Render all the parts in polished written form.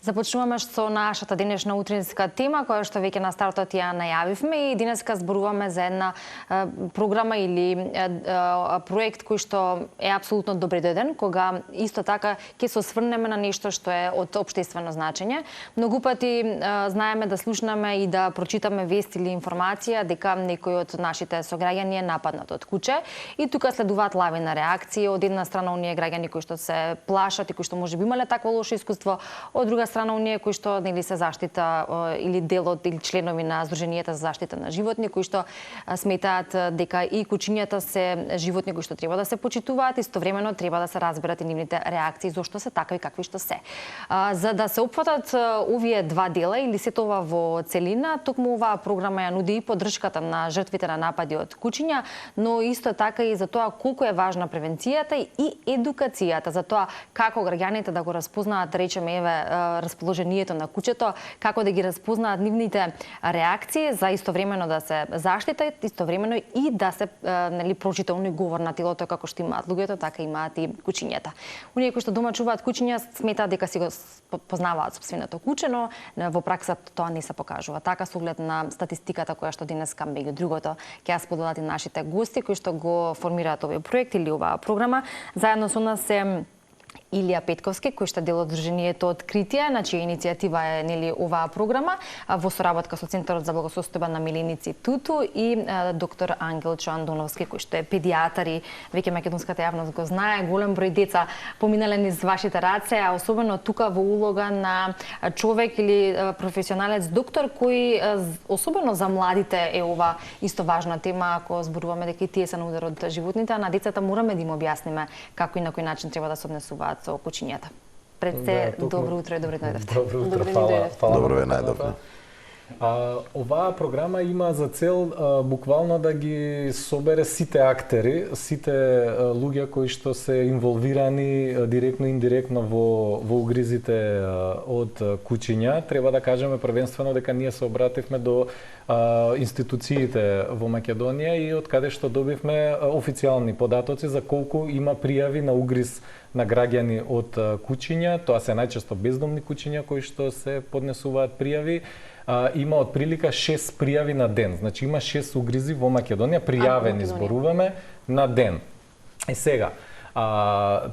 Започнуваме со нашата денешна утринска тема, која што веќе на стартот ја најавивме и денеска зборуваме за една програма или проект кој што е апсолутно добредојден, кога исто така ќе се осврнеме на нешто што е од општествено значење. Многу пати знаеме да слушнаме и да прочитаме вест или информација дека некој од нашите сограѓани е нападнат од куче и тука следуваат лавина реакции од една страна оние граѓани кои што се плашат и кои што можеби имале такво лошо искуство, од друга страна оние кои што нели се заштита или делот или членови на Сдруженијата за заштита на животни кои што сметаат дека и кучињата се животни кои што треба да се почитуваат, истовремено треба да се разберат и нивните реакции зошто се такви какви што се. За да се опфатат овие два дела или сето ова во целина, токму оваа програма ја нуди и поддршката на жртвите на напади од кучиња, но исто така и за тоа колку е важна превенцијата и едукацијата за тоа како граѓаните да го распознаат, речеме еве расположението на кучето, како да ги распознаат нивните реакции за истовремено да се заштитат, истовремено и да се нели прочита оној говор на телото како што имаат луѓето, така имаат и кучињата. Оние кои што дома чуваат кучиња сметаат дека си го познаваат сопственото куче, но во пракса тоа не се покажува. Така со оглед на статистиката која што денеска меѓу другото ќе ја споделат и нашите гости кои што го формираат овој проект или оваа програма. Заедно со нас се Илија Петковски, кој што дел од Сдруженијето Откритие, на чија иницијатива е нели оваа програма, во соработка со Центарот за благосостојба на миленици Туту и доктор Ангелчо Андоновски, кој што е педијатар и веќе македонската јавност го знае, голем број деца поминале низ вашите раце, а особено тука во улога на човек или професионалец доктор кој особено за младите е ова исто важна тема, ако зборуваме дека и тие се на удар од животните, а на децата мораме да им објасниме како и на кој начин треба да се однесуваат со кучињата. Пред се, добро утро и добре дојдовте. Добро утро, фала. Добро ве најдовте. Оваа програма има за цел буквално да ги собере сите актери, сите луѓе кои што се инволвирани директно и индиректно во угризите од кучиња. Треба да кажеме првенствено дека ние се обративме до институциите во Македонија и од каде што добивме официјални податоци за колку има пријави на угриз на граѓани од кучиња. Тоа се најчесто бездомни кучиња кои што се поднесуваат пријави. Има од прилика 6 пријави на ден. Значи има 6 угризи во Македонија пријавени, зборуваме, на ден. И сега,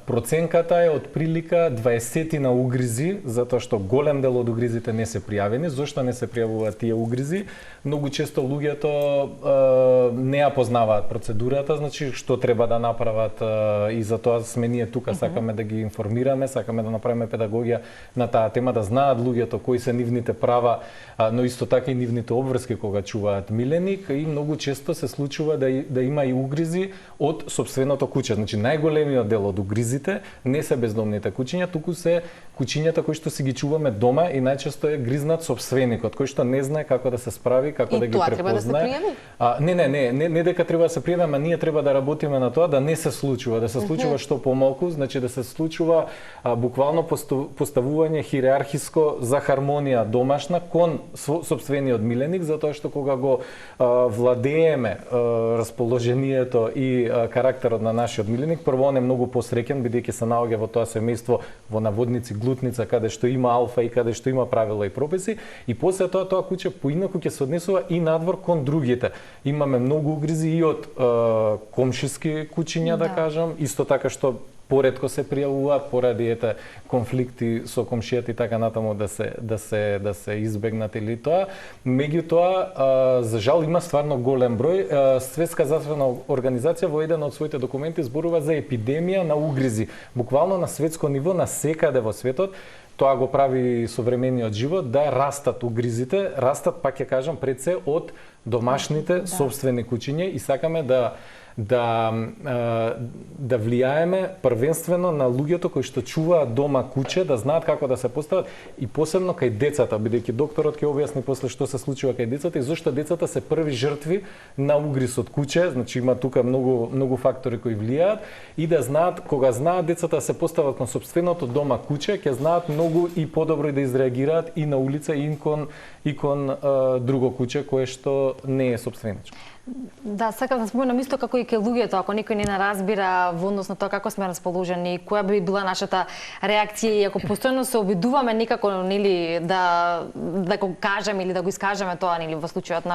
проценката е од прилика 20 на угризи, затоа што голем дел од угризите не се пријавени. Зошто не се пријавуваат тие угризи? Многу често луѓето не ја познаваат процедурата, значи што треба да направат и затоа сме ние тука, сакаме да ги информираме, сакаме да направиме педагогија на таа тема, да знаат луѓето кои се нивните права, но исто така и нивните обврски кога чуваат миленик и многу често се случува да има и угризи од сопственото куче. Значи најголемиот дел од угризите не се бездомните кучиња, туку се кучињата кои што си ги чуваме дома и најчесто е гризнат сопственикот, кој што не знае како да се справи, како да ги препознае. И тоа треба да се пријави? Не дека треба да се пријави, ама ние треба да работиме на тоа да не се случува, да се случува што помалку, значи да се случува буквално поставување хиерархиско за хармонија домашна кон сопствениот миленик, затоа што кога го владееме расположението и карактерот на нашиот миленик, прво он е многу посреќен бидејќи се наоѓа во тоа семејство во наводници глутница каде што има алфа и каде што има правила и прописи и после тоа куче поинаку ќе се однесува и надвор кон другите. Имаме многу угризи и од комшиски кучиња да кажам, исто така што поретко се пријавуваат поради конфликти со комшијата и така натаму да се избегнат или тоа. Меѓутоа, за жал има стварно голем број. Светска здравствена организација во еден од своите документи зборува за епидемија на угризи. Буквално на светско ниво, на секаде во светот, тоа го прави современиот живот, да растат угризите, растат, пак ќе кажам, пред се од домашните сопствени кучиња и сакаме да влијаеме првенствено на луѓето кои што чуваат дома куче, да знаат како да се постават и посебно кај децата, бидејќи докторот ќе објасни после што се случува кај децата и зошто децата се први жртви на угриз од куче, значи има тука многу фактори кои влијаат и да знаат, кога знаат децата да се постават кон сопственото дома куче, ќе знаат многу и подобро да изреагираат и на улица и кон друго куче кое што не е сопственичко. Да, сакам да споменам исто како и ке луѓето, ако некој не разбира во однос на тоа како сме расположени, која би била нашата реакција и ако постојано се обидуваме некако нели да го кажеме или да го искажеме тоа нели во случајот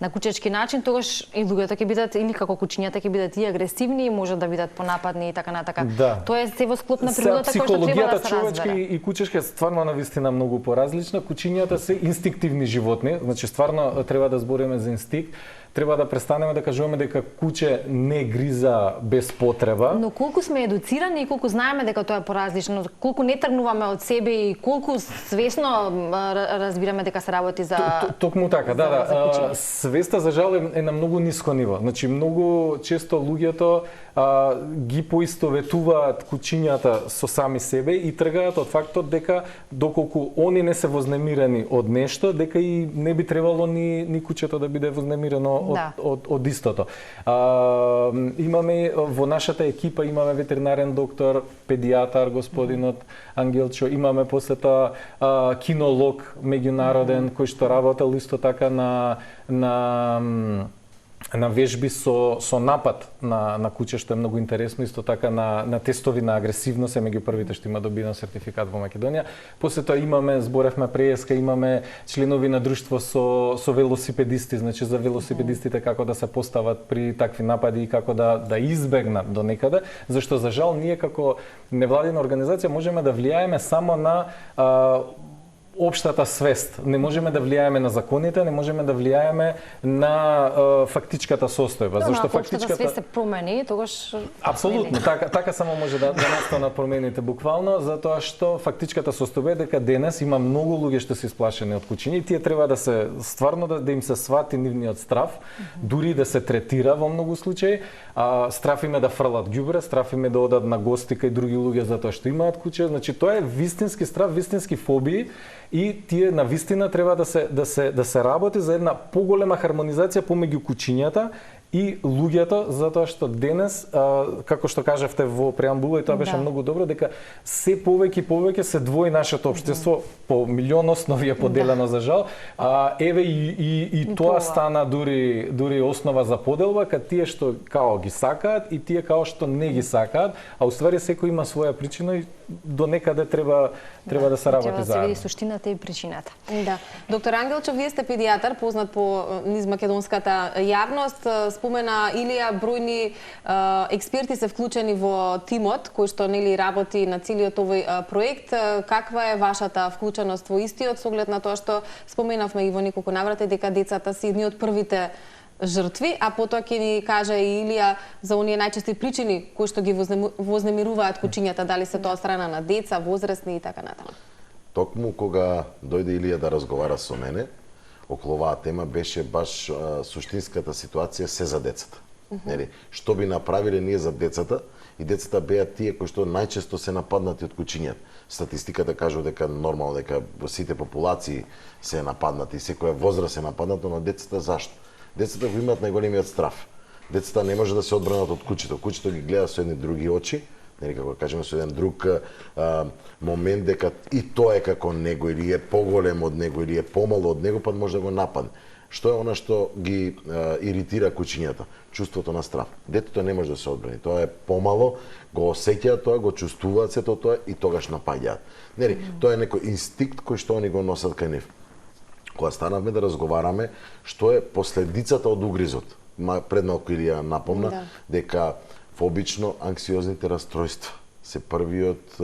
на кучечки начин, тогаш и луѓето ќе бидат или како кучињата ќе бидат и агресивни, може да бидат понападни и така натака. Да. Тоа е се во склоп на природата кој што треба да се човечки разбере. И кучешка е стварно навистина многу поразлична. Кучињата се инстинктивни животни, значи стварно треба да збориме за инстинкт. Треба да престанеме да кажуваме дека куче не гриза без потреба. Но колку сме едуцирани и колку знаеме дека тоа е поразлично, колку не тргнуваме од себе и колку свесно разбираме дека се работи за Токму така, да. Свеста за жал е на многу ниско ниво. Значи многу често луѓето ги поистоветуваат кучињата со сами себе и тргаат од фактот дека доколку они не се вознемирени од нешто, дека и не би требало ни кучето да биде вознемирено од истото. Имаме во нашата екипа имаме ветеринарен доктор, педијатар господинот Ангелчо, имаме после тоа кинолог меѓународен кој што работел исто така на вежби со напад на куче, што е многу интересно, исто така на тестови на агресивност, е меѓу првите што има добиен сертификат во Македонија. После тоа имаме, зборевме преска, имаме членови на друштво со велосипедисти, значи за велосипедистите како да се постават при такви напади и како да избегнат до некаде, зашто за жал ние како невладина организација можеме да влијаеме само на општата свест. Не можеме да влијаеме на законите, не можеме да влијаеме на фактичката состојба. Зашто фактичката свест се промени, тогаш апсолутно, така само може да настанат промените буквално, затоа што фактичката состојба е дека денес има многу луѓе што се исплашени од кучиња и тие треба да се стварно да им се свати нивниот страв, дури да се третира во многу случаи. Страф им е да фрлат ѓубре, страф им е да одат на гости кај други луѓе затоа што имаат куче. Значи тоа е вистински страф, вистински фобии. И тие на вистина треба да се работи за една поголема хармонизација помеѓу кучињата и луѓето, затоа што денес, како што кажавте во преамбула, и тоа беше многу добро, дека се повеќе и повеќе се двои нашето општество, по милион основи е поделено за жал, еве и тоа стана дури основа за поделба, кај тие што као ги сакаат и тие као што не ги сакаат, а уствари секој има своја причина и до некаде треба да се работи заедно. Треба да се види суштината и причината. Да. Доктор Ангелчо, вие сте педијатар, познат по низ македонската јавност. Спомена Илија, бројни експерти се вклучени во тимот кој што нели работи на целиот овој проект. Каква е вашата вклученост во истиот, со оглед на тоа што споменавме и во неколку наврати дека децата се едни од првите жртви, а потоа ќе ни каже и Илија за оние најчести причини кои што ги вознемируваат кучињата, дали се тоа од страна на деца, возрастни и така натаму. Токму кога дојде Илија да разговара со мене околу оваа тема, беше баш суштинската ситуација се за децата. Нели, што би направиле ние за децата, и децата беа тие кои што најчесто се нападнати од кучињата. Статистиката кажува дека нормално дека во сите популации се нападнати, секоја возраст се нападнато, но децата зашто? Децата го имаат најголемиот страф. Децата не може да се одбранат од кучето. Кучето ги гледа со едни други очи, нели како кажеме со еден друг момент дека и тоа е како него или е поголем од него или е помало од него, па може да го нападне. Што е она што ги иритира кучињата? Чувството на страф. Детето не може да се одбрани. Тоа е помало, го осеќаат тоа, го чувствуваат сето тоа и тогаш напаѓаат. Нели, тоа е некој инстинкт кој што они го носат кај нив. Кога станавме да разговараме што е последицата од угризот. Пред малку Илија напомна дека фобично анксиозните растројства се првиот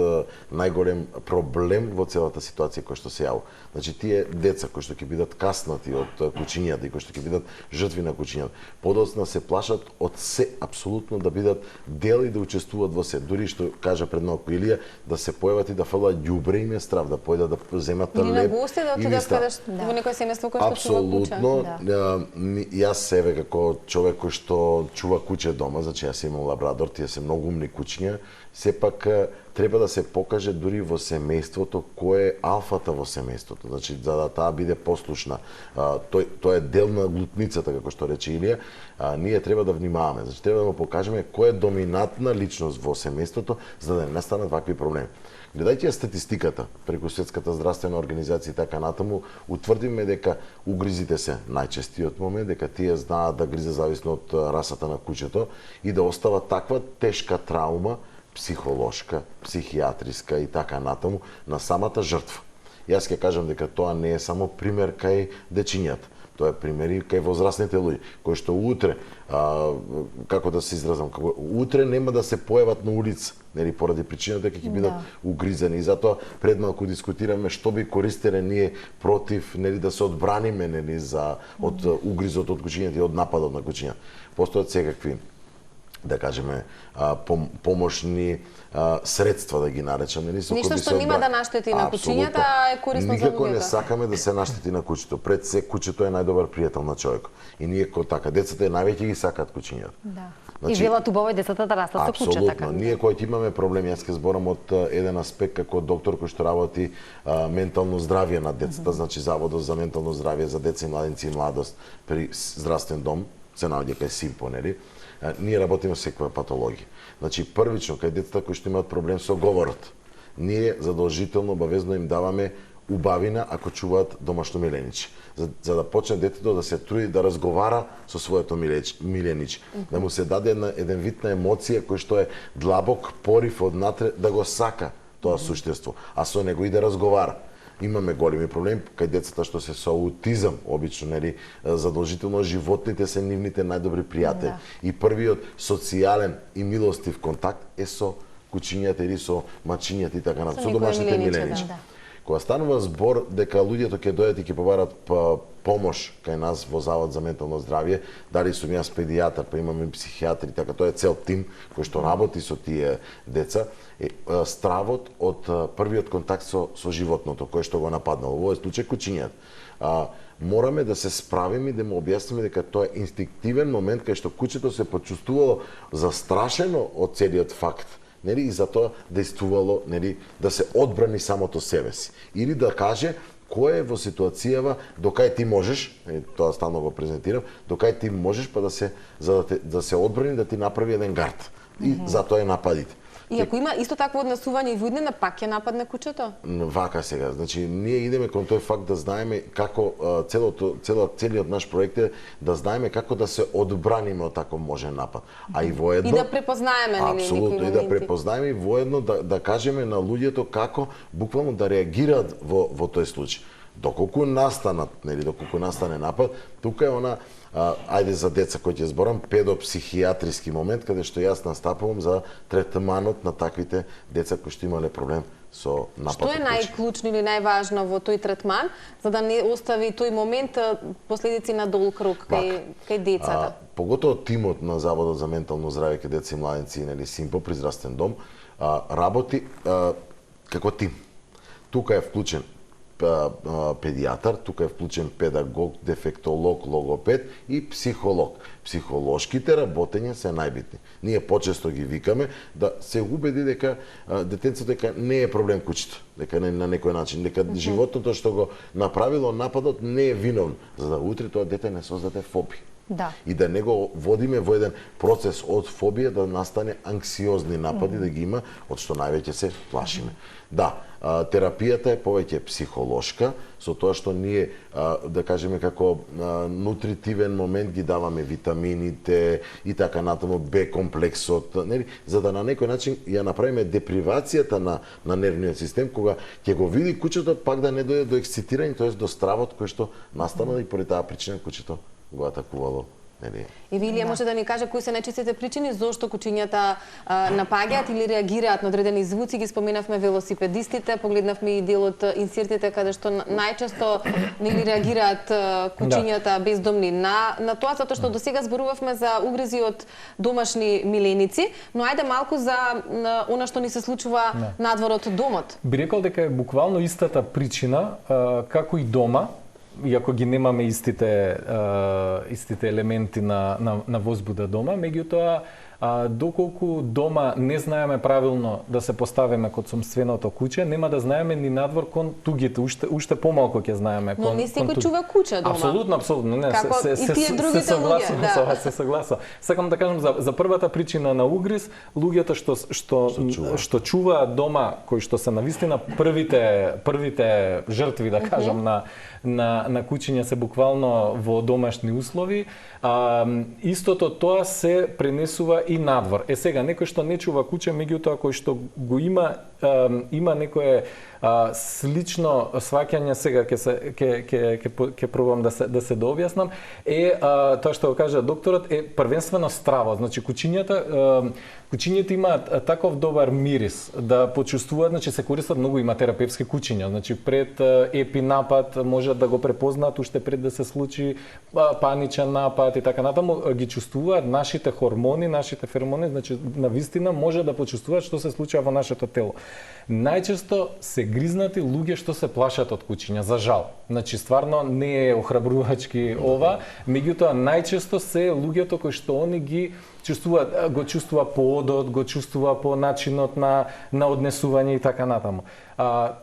најголем проблем во целата ситуација која што се јавува. Значи тие деца кои што ќе бидат каснати од кучињата и кои што ќе бидат жртви на кучињата, подоцна се плашат од се апсолутно да бидат дел и да учествуваат во се. Дури што кажа пред малку Илија да се појават и да фрлаат ѓубре им е страв, да појдат да земат леб. Или на гости да отидат каде во некој семејство кој што чува куче. Апсолутно. Јас себе како човек кој што чува куче дома, значи јас имам лабрадор, тие се многу умни кучиња, сепак Сепак треба да се покаже дури во семејството кој е алфата во семејството. Значи, за да таа биде послушна, тој е дел на глутницата, како што рече Илија, ние треба да внимаваме. Значи, треба да му покажеме кој е доминантна личност во семејството, за да не настанат вакви проблеми. Гледајќи статистиката преку Светската здравствена организација и така натаму, утврдиме дека угризите се најчестиот момент, дека тие знаат да гризе зависно од расата на кучето и да остава таква тешка траума, психолошка, психијатриска и така натаму, на самата жртва. Јас ќе кажам дека тоа не е само пример кај дечињата. Тоа е пример и кај возрастните луѓе, кои што утре, како да се изразам, утре нема да се појават на улица, нели, поради причината дека ќе бидат угризени. И затоа пред малку дискутираме што би користеле ние против, нели, да се одбраниме, нели, од угризот од кучињата и од нападот на кучињата. Постојат секакви, да кажеме, помошни средства, да ги наречам, нели, ништо што нема да наштети на кучињата, е корисно за луѓето. Никако не сакаме да се наштети на кучето. Пред се кучето е најдобар пријател на човекот. И ние така, децата највеќе ги сакаат кучињата. Да. Значи, и велат убаво децата да растат со кучета. Апсолутно. Ние кои имаме проблеми, јас ќе зборам од еден аспект како доктор кој што работи ментално здравје на децата, значи Заводот за ментално здравје за деца и младенци и младост при здравствен дом, се наоѓа кај Симпо, нели? Ние работиме секоја патологија. Значи, првично, кај децата кои што имаат проблем со говорот, ние задолжително, обавезно им даваме убавина ако чуваат домашно милениче. За да почне детето да се труди да разговара со своето милениче. Да му се даде еден вид на емоција кој што е длабок порив однатре да го сака тоа суштество, а со него и да разговара. Имаме големи проблеми кај децата што се со аутизам, обично, нели, задолжително животните се нивните најдобри пријатели. И првиот социјален и милостив контакт е со кучињата или со мачињата и така натаму, со домашните миленичи. Кога станува збор дека луѓето ќе дојдат и ќе побарат помош кај нас во Завод за ментално здравје, дали сум јас педијатар, па имаме психијатри, така тоа е цел тим кој што работи со тие деца, стравот од првиот контакт со животното кој што го нападнало, во овој случај кучињата. Мораме да се справиме и да му објасниме дека тоа е инстинктивен момент кај што кучето се почувствувало застрашено од целиот факт, нели, и затоа действувало, нели, да се одбрани самото себе си. Или да каже кој е во ситуацијава докај ти можеш, тоа стално го презентирам, докај ти можеш па да се одбрани, да ти направи еден гард. И затоа е нападите. И ако има исто такво однесување и во иднина, пак ќе нападне кучето? Вака сега, значи ние идеме кон тој факт да знаеме како целиот наш проект е да знаеме како да се одбраниме од таков можен напад. А и воедно и да препознаеме некои моменти. Апсолутно, и да препознаеме и воедно да кажеме на луѓето како буквално да реагираат во тој случај. Доколку настанат, нели, доколку настане напад, тука е она ајде за деца кои ќе зборам, педопсихијатриски момент каде што јас настапувам за третманот на таквите деца кои што имале проблем со напад. Што е најклучно или најважно во тој третман за да не остави тој момент последици на долг круг кај децата? Поготово тимот на Заводот за ментално здравје кај деца и младенци, нели, Симпо при здравствен дом, работи како тим. Тука е вклучен педијатар, тука е вклучен педагог, дефектолог, логопед и психолог. Психолошките работења се најбитни. Ние почесто ги викаме да се убеди дека детенцето дека не е проблем кучето, дека на некој начин, дека животното што го направило нападот не е виновно, за да утре тоа дете не создаде фобија. Да. И да не го водиме во еден процес од фобија да настане анксиозни напади, да ги има, од што највеќе се плашиме. Да, терапијата е повеќе психолошка, со тоа што ние, да кажеме, како нутритивен момент ги даваме витамините и така натаму, Б комплексот, нели, за да на некој начин ја направиме депривацијата на нервниот систем, кога ќе го види кучето, пак да не дојде до ексцитирање, тоест до стравот кој што настанал и поради таа причина кучето го атакувало. И Вилија може да ни каже кои се најчестите причини зошто кучињата напаѓаат или реагираат на одредени звуци. Ги споменавме велосипедистите, погледнавме и дел од инсертите каде што најчесто нели реагираат кучињата бездомни на тоа, затоа што досега зборувавме за угризи од домашни миленици, но ајде малку за она што ни се случува надвор од домот. Би рекол дека е буквално истата причина како и дома, иако ги немаме истите елементи на возбуда дома, меѓутоа Доколку дома не знаеме правилно да се поставиме кон сомственото куќе, нема да знаеме ни надвор кон тугите, уште помалку ќе знаеме кон. Но не секој чува куќа дома. Апсолутно, не, Како и тие другите луѓе, да. Се согласувам. Сакам да кажам за првата причина на угриз, луѓето што чуваат дома, кои што се навистина првите жртви, да кажам, на кучиња се буквално во домашни услови. Истото тоа се пренесува и надвор. Сега, некој што не чува куќе, меѓутоа кој што го има некое слично сваќање, сега ќе пробам да се дообјаснам, тоа што го кажа докторот е првенствено страва. Значи кучињата имаат таков добар мирис да почувствуваат, значи се користат многу, има терапевски кучиња, значи пред епинапад можат да го препознаат уште пред да се случи паничен напад и така натаму, ги чувствуваат нашите хормони, нашите феромони, значи навистина може да почувствуваат што се случува во нашето тело. Најчесто се гризнати луѓе што се плашат од кучиња, за жал. Значи стварно не е охрабрувачки ова, меѓутоа најчесто се луѓето кои што они ги го чувствува по одот, го чувствува по начинот на однесување и така натаму.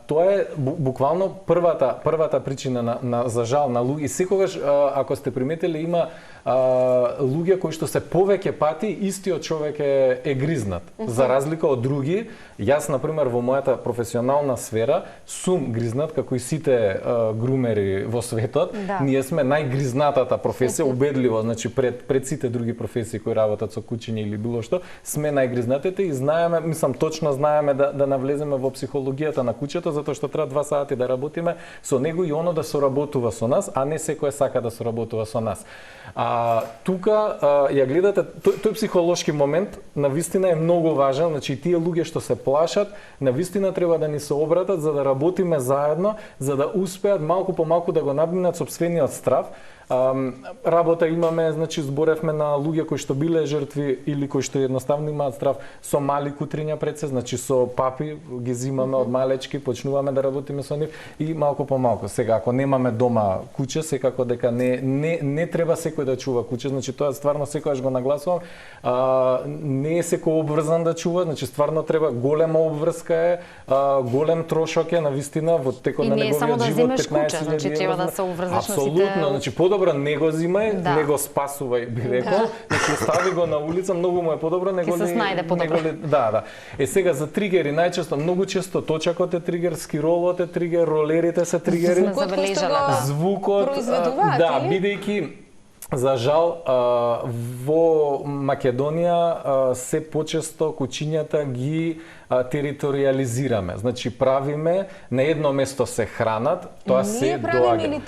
Тоа е буквално првата причина за жал на луѓе. Секогаш, ако сте приметили, има луѓе кои што се повеќе пати истиот човек е гризнат. За разлика од други, јас например во мојата професионална сфера сум гризнат како и сите грумери во светот. Да. Ние сме најгризнатата професија, убедливо, значи пред сите други професии кои работат со кучиња или било што, сме најгризнатите и знаеме, точно знаеме да навлеземе во психологијата на куќето, затоа што треба 2 сати да работиме со него и оно да соработува со нас, а не секој сака да соработува со нас. Тука ја гледате, тој психолошки момент навистина е многу важен, значи тие луѓе што се плашат, навистина треба да ни се обратат за да работиме заедно, за да успеат малку по малку да го надминат сопствениот страв. Работа имаме, значи зборевме на луѓе кои што биле жртви или кои што едноставно имаат страв со мали кутриња пред се, значи со папи ги зимаме од малечки, почнуваме да работиме со нив и малку по малку. Сега ако немаме дома куќе, секако дека не треба секој да чува куќе, значи тоа стварно секогаш го нагласувам. Не е секој обврзан да чува, значи стварно треба голема обврска е, голем трошок е навистина во текот на неговиот живот, 15.000 значи треба да се обврзаш на сите. Апсолутно, значи подобро не го зимај, не го спасувај, би рекол, значи остави го на улица, многу му е подобро, него ли се снајде подобро. Да. Сега за тригери најчесто, многу често точакот е тригер, скиролот е тригер, ролерите се тригери, звукот, да, бидејќи за жал во Македонија се почесто кучињата ги териториализираме. Значи правиме на едно место се хранат, тоа се доаѓа.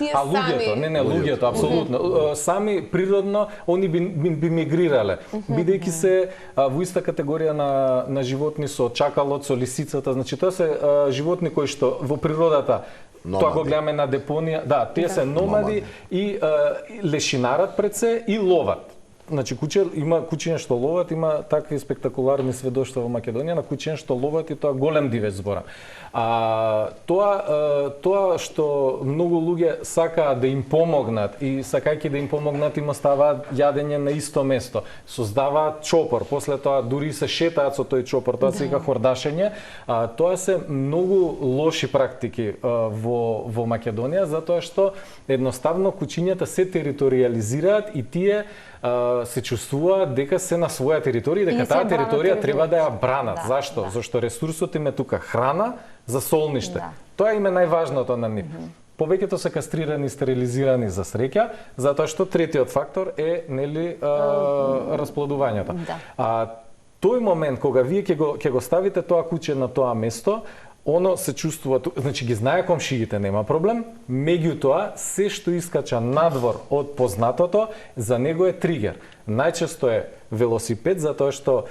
Луѓето, апсолутно. Сами природно они би мигрирале, бидејќи се во иста категорија на животни со чакалот, со лисицата, значи тоа се животни кои што во природата тоа го гледаме на депонија, да, тие се номади и лешинарат пред се и ловат. Значи има кучиња што ловат, има такви спектакуларни сведоштва во Македонија на кучиња што ловат и тоа голем дивеч збора. Тоа што многу луѓе сакаат да им помогнат и сакајќи да им помогнат им оставаат јадење на исто место, создаваат чопор, после тоа дури се шетаат со тој чопор, тоа се вика хордашење. Тоа се многу лоши практики во Македонија, затоа што едноставно кучињата се териториализираат и тие се чувствуваат дека се на своја територија, дека таа територија треба да ја бранат. Зашто? Зашто ресурсот им е тука храна за солниште. Тоа им е најважното на нив. Повеќето се кастрирани и стерилизирани за среќа, затоа што третиот фактор е расплодувањето. Тој момент кога вие ќе го ставите тоа куќе на тоа место, оно се чувствува, значи ги знае комшиите, нема проблем, меѓутоа се што искача надвор од познатото, за него е тригер. Најчесто е велосипед, затоа што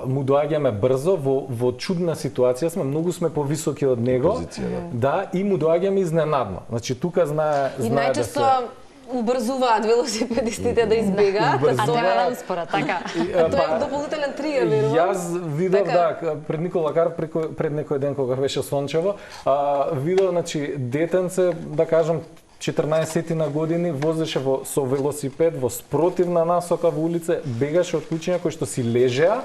му доаѓаме брзо, во чудна ситуација сме, многу сме повисоки од него, да, и му доаѓаме изненадно. Значи тука знае да се убрзуваат велосипедистите да избегаат, а треба да успорат, така. Тоа е дополнителен тригер, верувам. Јас видов, пред Никола Кар, пред некој ден кога беше сончево, видов, значи, детенце, да кажам, 14 години возеше со велосипед во спротивна насока во улица, бегаше од куќиња кои што си лежеа.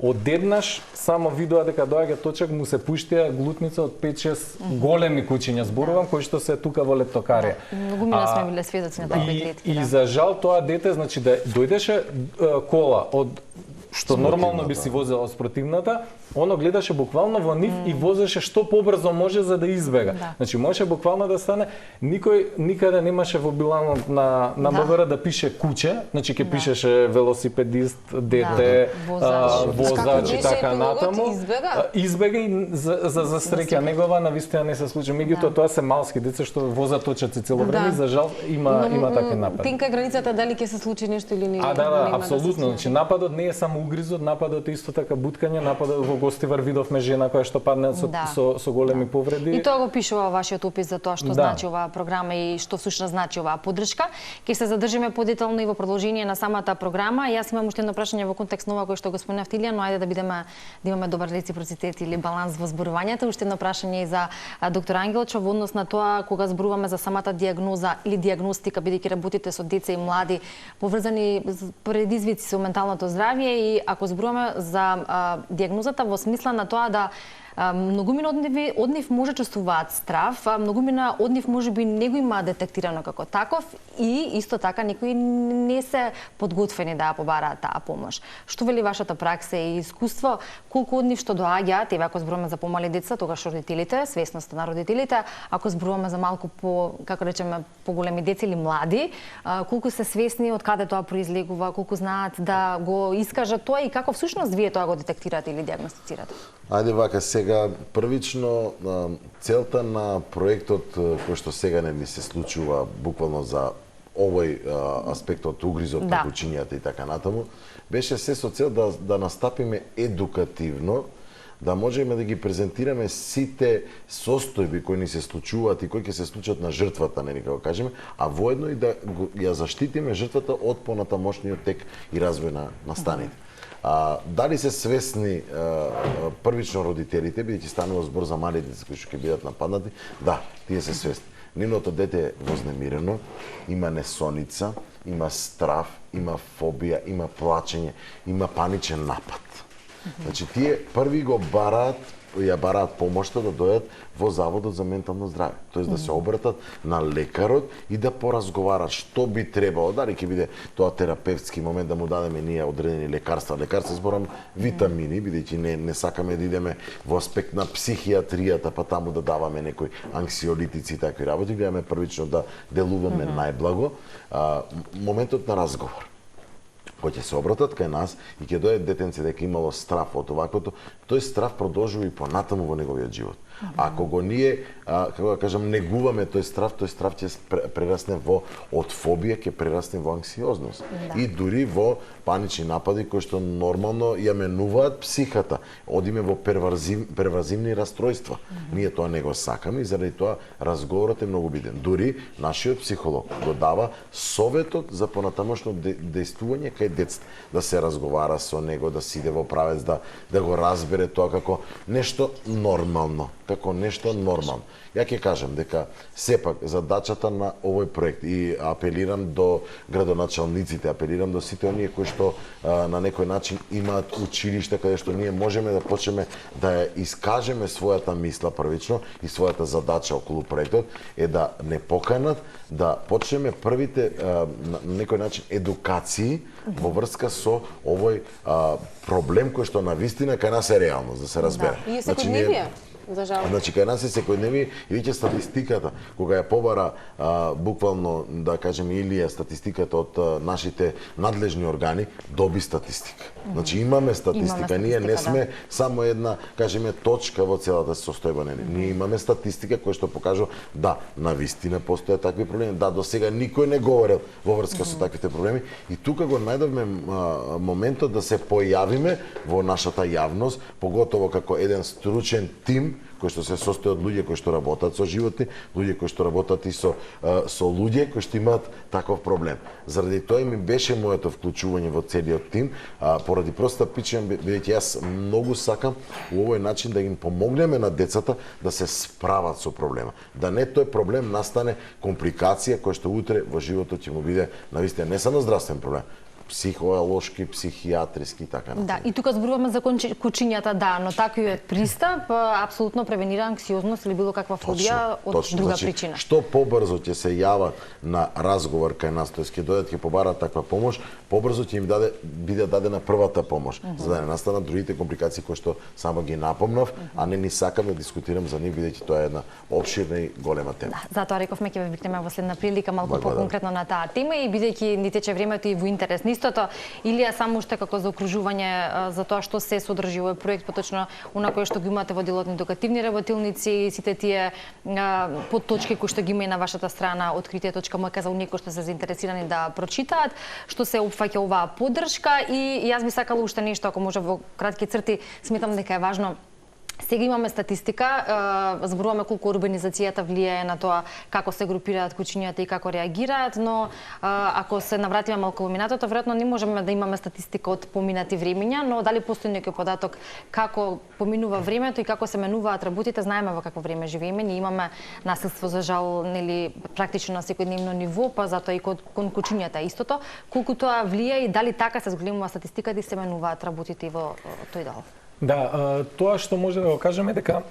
Одеднаш само видоа дека доаѓа точак, му се пуштија глутница од 5-6 големи куќиња, зборувам, кои што се тука во Лептокарија. Многу мина сме биле сведоци на такви клетки. И за жал тоа дете, значи да дојдеше кола од што нормално би си возела спротивната, оно гледаше буквално во нив и возеше што побрзо може за да избега. Значи можеше буквално да стане, никој никаде немаше во биланот на МВР да пише куќе, значи ќе пишеше велосипедист, дете, возач и така натаму. Избега и за среќа негова навистина не се случи. Меѓутоа тоа се малски деца што возат точаци цело време, за жал има такви напади. Тенка границата дали ќе се случи нешто или не. Да, апсолутно. Значи нападот не е само угризот, нападот е исто така буткање, нападот во Гостивар видовме жена која што падна со големи повреди. И тоа го пишува во вашиот опис за тоа што значи оваа програма и што всушност значи оваа поддршка. Ќе се задржиме подетално и во продолжение на самата програма. Јас имам уште едно прашање во контекст на ова кој што го спомнавте, Илија, но ајде да имаме добар реципроцитет или баланс во зборувањето. Уште едно прашање и за доктор Ангелчов во однос на тоа кога зборуваме за самата дијагноза или дијагностика, бидејќи работите со деца и млади, поврзани предизвици со менталното здравје, и ако зборуваме за дијагнозата во смисла на тоа да многумина од нив може чувствуваат страв, многумина од нив можеби не го има детектирано како таков и исто така некои не се подготвени да побараат таа помош. Што вели вашата пракса и искуство, колку од нив што доаѓаат, еве ако зборуваме за помали деца, тогаш родителите, свесноста на родителите, ако зборуваме за малку по, како речеме, поголеми деца или млади, колку се свесни од каде тоа произлегува, колку знаат да го искажат тоа и како всушност вие тоа го детектирате или дијагностицирате? Ајде вака, сега првично целта на проектот кој што сега не ни се случува буквално за овој аспект од угризот на куќињата и така натаму, беше се со цел да настапиме едукативно, да можеме да ги презентираме сите состојби кои ни се случуваат и кои ќе се случат на жртвата, нели како кажеме, а воедно и да ја заштитиме жртвата од понатамошниот тек и развој на станите. Дали се свесни првично родителите, бидејќи станува збор за мали деца кои што ќе бидат нападнати? Да, тие се свесни. Нивното дете е вознемирено, има несоница, има страв, има фобија, има плачење, има паничен напад. Значи тие први го ја бараат помошта да дојдат во Заводот за ментално здравје. Тоест да се обратат на лекарот и да поразговарат што би требало, дали ќе биде тоа терапевтски момент да му дадеме ние одредени лекарства. Лекарства зборам витамини, бидејќи не сакаме да идеме во аспект на психијатријата, па таму да даваме некои анксиолитици и такви работи, гледаме првично да делуваме најблаго. Моментот на разговор кој ќе се обратат кај нас и ќе дојде детенце дека имало страв од оваквото, тој страв продолжува и понатаму во неговиот живот. Ако го ние, како да кажам, негуваме тој страв ќе прерасне од фобија, ќе прерасне во анксиозност. И дури во панични напади кои што нормално ја менуваат психата. Одиме во первазивни растројства. Ние тоа не го сакаме и заради тоа разговорот е многу битен. Дури нашиот психолог го дава советот за понатамошно дејствување кај децата, да се разговара со него, да си иде во правец, да го разбере тоа како нешто нормално, како нешто нормално. Ја ќе кажам дека сепак задачата на овој проект и апелирам до градоначалниците, апелирам до сите оние кои што на некој начин имаат училишта каде што ние можеме да почнеме да ја искажеме својата мисла првично и својата задача околу проектот е да не поканат да почнеме првите на некој начин едукации во врска со овој проблем кој што навистина кај нас е реалност, да се разбере. И е секојдневие. Значи, кај нас е секојдневие и веќе статистиката, кога ја побара буквално, да кажеме, Илија, статистиката од нашите надлежни органи, доби статистика. Значи, имаме статистика. Ние не сме само една, кажеме, точка во целата состојба. Ние имаме статистика која што покажува, да, навистина постојат такви проблеми, да, до сега никој не говорел во врска со таквите проблеми и тука го најдовме моментот да се појавиме во нашата јавност, поготово како еден стручен тим кој што се состои од луѓе кои што работат со животни, луѓе кои што работат и со луѓе кои што имаат таков проблем. Заради тоа ми беше моето вклучување во целиот тим, поради проста причина, бидејќи јас многу сакам во овој начин да им помогнеме на децата да се справат со проблема. Да не тој проблем настане компликација која што утре во животот ќе му биде навистина не само здравствен проблем, психолошки, психијатриски и така натаму. Да, и тука зборуваме за кучињата, да, но таквиот пристап апсолутно превенира анксиозност или било каква фобија од друга причина. Што побрзо ќе се јават на разговор кај нас, тоест ќе дојдат, ќе побараат таква помош, побрзо ќе им биде дадена првата помош, за да не настанат другите компликации кои што само ги напомнав, а не ни сакам да дискутирам за нив, бидејќи тоа е една опширна и голема тема. Да, затоа рековме ќе ве викнеме во следна прилика малку поконкретно на таа тема и бидејќи ни тече времето и во интерес истото, Илија само уште како заокружување за тоа што се содржи овој проект, поточно она кој што го имате во делот на едукативни работилници, сите тие подточки кои што ги има и на вашата страна откритие.мк за оние кои што се заинтересирани да прочитаат, што се опфаќа оваа поддршка и јас би сакала уште нешто, ако може во кратки црти, сметам дека е важно. Сега имаме статистика, зборуваме колку урбанизацијата влијае на тоа како се групираат кучињата и како реагираат, но ако се навратиме малку во минатото, веројатно не можеме да имаме статистика од поминати времиња, но дали постои некој податок како поминува времето и како се менуваат работите, знаеме во какво време живееме, ние имаме насилство за жал, нели практично на секојдневно ниво, па затоа и кон кучињата истото, колку тоа влијае и дали така се зголемува статистиката и се менуваат работите во тој дел. Да, тоа што може да го кажеме дека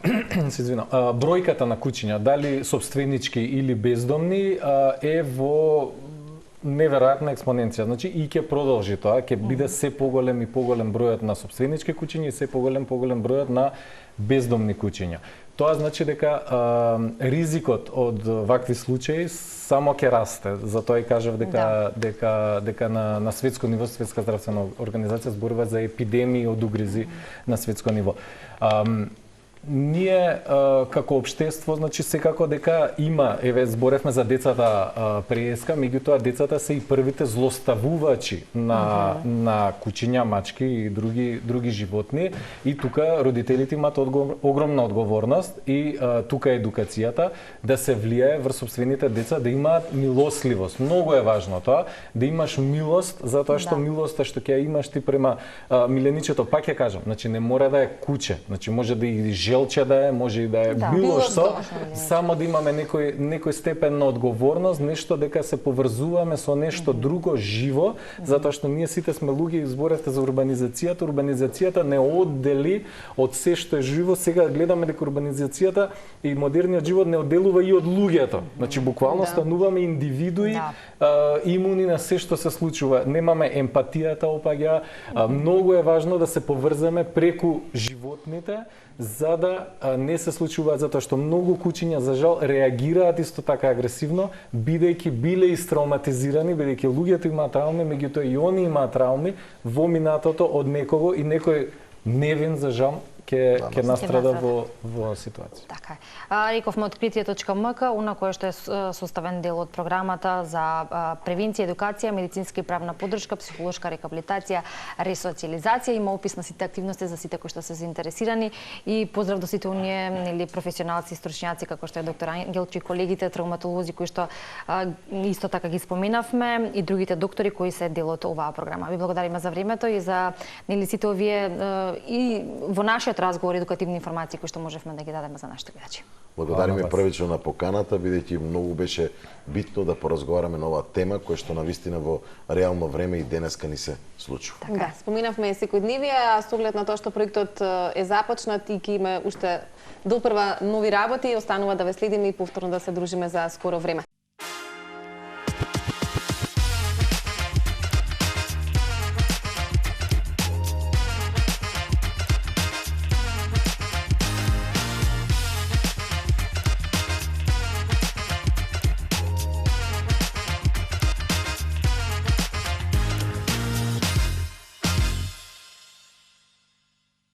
бројката на кучиња, дали собственички или бездомни, е во неверојатна експоненција. Значи и ќе продолжи тоа, ќе биде се поголем и поголем бројот на собственички кучиња и се поголем бројот на бездомни кучиња. Тоа значи дека ризикот од вакви случаи само ќе расте. Затоа и кажав дека на светско ниво, Светска здравствена организација зборува за епидемии од угризи на светско ниво. Ние како општество, значи секако дека има, еве зборевме за децата преска, меѓутоа децата се и првите злоставувачи на кучиња, мачки и други животни и тука родителите имаат огромна одговорност и тука е едукацијата да се влијае врз собствените деца, да имаат милосливост. Многу е важно тоа, да имаш милост, затоа што милоста што ќе имаш ти према миленичето, пак ќе кажам, значи не мора да е куче, значи може да и желче да е, може и да е било што, само да имаме некој степен на одговорност, нешто дека се поврзуваме со нешто друго живо, затоа што ние сите сме луѓе, изборевте за урбанизацијата, урбанизацијата не оддели од се што е живо, сега гледаме дека урбанизацијата и модерниот живот не одделува и од луѓето. Значи буквално стануваме индивидуи имуни на се што се случува. Немаме емпатијата опаѓа, многу е важно да се поврзаме преку животните, за да не се случуваат, затоа што многу кучиња за жал реагираат исто така агресивно, бидејќи биле истравматизирани, бидејќи луѓето имаат травми, меѓутоа и они имаат травми во минатото од некого и некој невин за жал ќе настрада во ситуација. Така е. Рековме откритие.мк, она кое што е составен дел од програмата за превенција, едукација, медицинска и правна поддршка, психолошка рехабилитација, ресоциализација, има опис на сите активности за сите кои што се заинтересирани и поздрав до сите оние нели професионалци, стручњаци како што е доктор Ангелчо и колегите травматолози кои што исто така ги споменавме и другите доктори кои се дел од оваа програма. Ви благодариме за времето и за нели сите овие и во нашиот разговор едукативни информации кои што можевме да ги дадеме за нашите гледачи. Благодариме првично на поканата, бидејќи многу беше битно да поразговараме на оваа тема која што навистина во реално време и денеска ни се случува. Така. Да, споминавме секојдневија, со оглед на тоа што проектот е започнат и ќе има уште допрва нови работи, останува да ве следиме и повторно да се дружиме за скоро време.